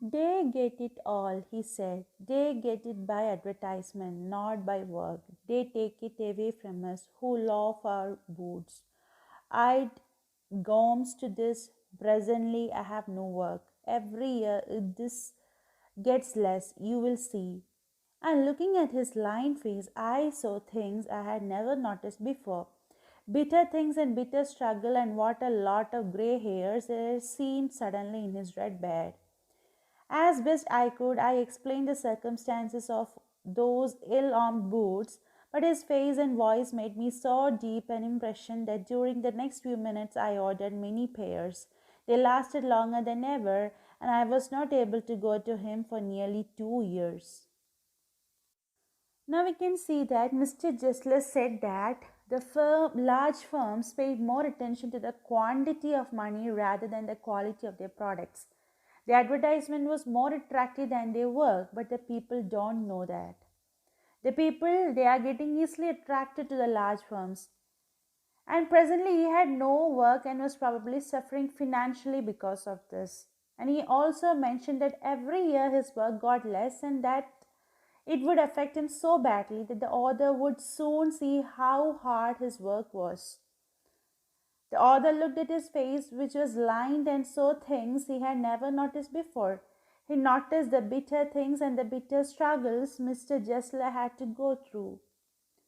They get it all, he said. They get it by advertisement, not by work. They take it away from us who love our boots. I'd gomes to this. Presently, I have no work. Every year, this gets less, you will see. And looking at his lined face, I saw things I had never noticed before. Bitter things and bitter struggle, and what a lot of grey hairs there seemed suddenly in his red beard. As best I could, I explained the circumstances of those ill armed boots, but his face and voice made me so deep an impression that during the next few minutes I ordered many pairs. They lasted longer than ever, and I was not able to go to him for nearly 2 years. Now we can see that Mr. Jesler said that large firms paid more attention to the quantity of money rather than the quality of their products. The advertisement was more attractive than their work, but the people don't know that. The people, they are getting easily attracted to the large firms. And presently, he had no work and was probably suffering financially because of this. And he also mentioned that every year his work got less and that it would affect him so badly that the author would soon see how hard his work was. The author looked at his face, which was lined, and saw things he had never noticed before. He noticed the bitter things and the bitter struggles Mr. Jessler had to go through.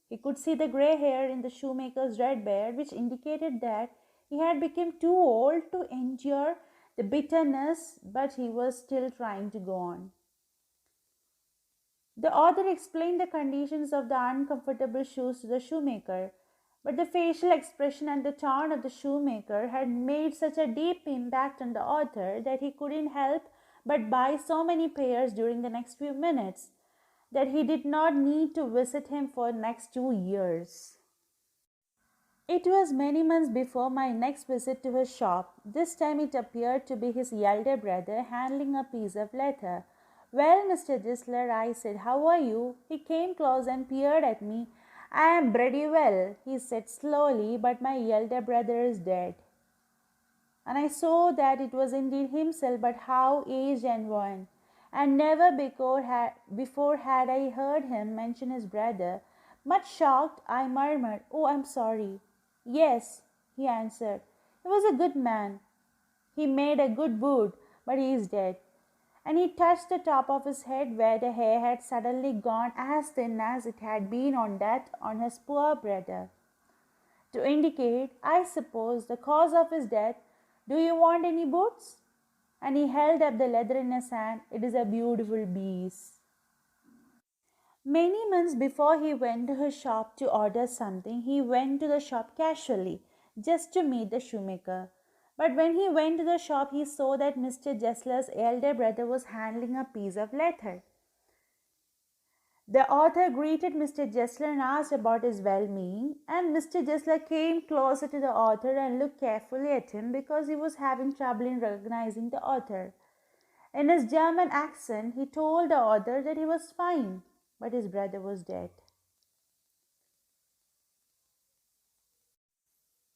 He could see the grey hair in the shoemaker's red beard, which indicated that he had become too old to endure the bitterness, but he was still trying to go on. The author explained the conditions of the uncomfortable shoes to the shoemaker, but the facial expression and the tone of the shoemaker had made such a deep impact on the author that he couldn't help but buy so many pairs during the next few minutes that he did not need to visit him for the next 2 years. It was many months before my next visit to his shop. This time it appeared to be his elder brother handling a piece of leather. Well, Mr. Gisler, I said, how are you? He came close and peered at me. I am pretty well, he said slowly, but my elder brother is dead. And I saw that it was indeed himself, but how aged and worn. And never before had I heard him mention his brother. Much shocked, I murmured, oh, I'm sorry. Yes, he answered. He was a good man. He made a good boot, but he is dead. And he touched the top of his head where the hair had suddenly gone as thin as it had been on his poor brother, to indicate, I suppose, the cause of his death. Do you want any boots? And he held up the leather in his hand. It is a beautiful piece. Many months before he went to his shop to order something, he went to the shop casually, just to meet the shoemaker. But when he went to the shop, he saw that Mr. Jessler's elder brother was handling a piece of leather. The author greeted Mr. Jessler and asked about his well-being, and Mr. Jessler came closer to the author and looked carefully at him because he was having trouble in recognizing the author. In his German accent, he told the author that he was fine, but his brother was dead.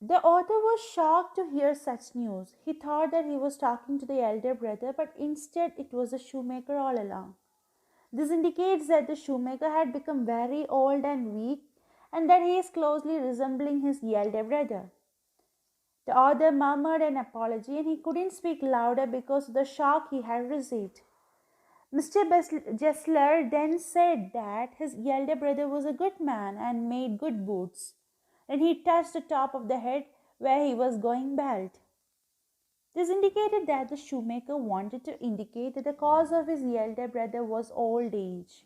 The author was shocked to hear such news. He thought that he was talking to the elder brother, but instead it was the shoemaker all along. This indicates that the shoemaker had become very old and weak and that he is closely resembling his elder brother. The author murmured an apology and he couldn't speak louder because of the shock he had received. Mr. Jessler then said that his elder brother was a good man and made good boots. And he touched the top of the head where he was going bald. This indicated that the shoemaker wanted to indicate that the cause of his elder brother was old age.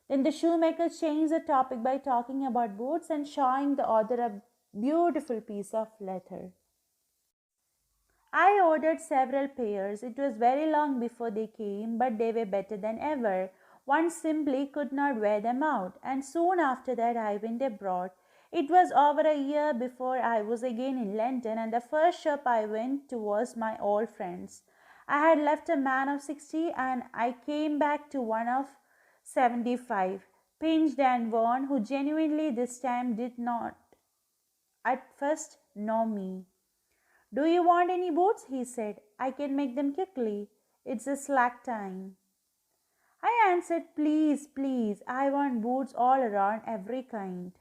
Then the shoemaker changed the topic by talking about boots and showing the author a beautiful piece of leather. I ordered several pairs. It was very long before they came, but they were better than ever. One simply could not wear them out, and soon after that I went abroad. It was over a year before I was again in London, and the first shop I went to was my old friend's. I had left a man of 60 and I came back to one of 75, pinched and worn, who genuinely this time did not at first know me. Do you want any boots? He said. I can make them quickly. It's a slack time. I answered, please, please, I want boots all around every kind.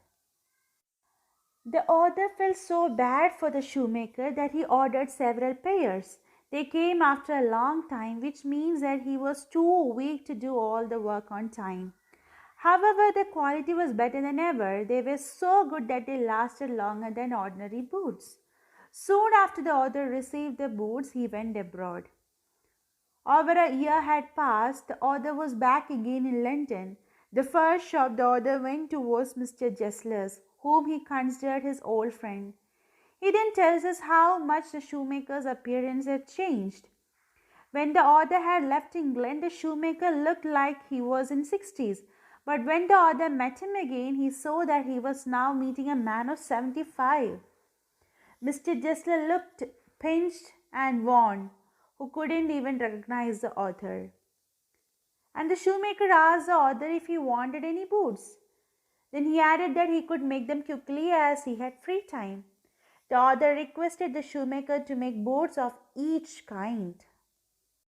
The author felt so bad for the shoemaker that he ordered several pairs. They came after a long time, which means that he was too weak to do all the work on time. However, the quality was better than ever. They were so good that they lasted longer than ordinary boots. Soon after the author received the boots, he went abroad. Over a year had passed, the author was back again in London. The first shop the author went to was Mr. Jessler's, whom he considered his old friend. He then tells us how much the shoemaker's appearance had changed. When the author had left England, the shoemaker looked like he was in 60s. But when the author met him again, he saw that he was now meeting a man of 75. Mr. Jessler looked pinched and worn, who couldn't even recognize the author. And the shoemaker asked the author if he wanted any boots. Then he added that he could make them quickly as he had free time. The author requested the shoemaker to make boots of each kind.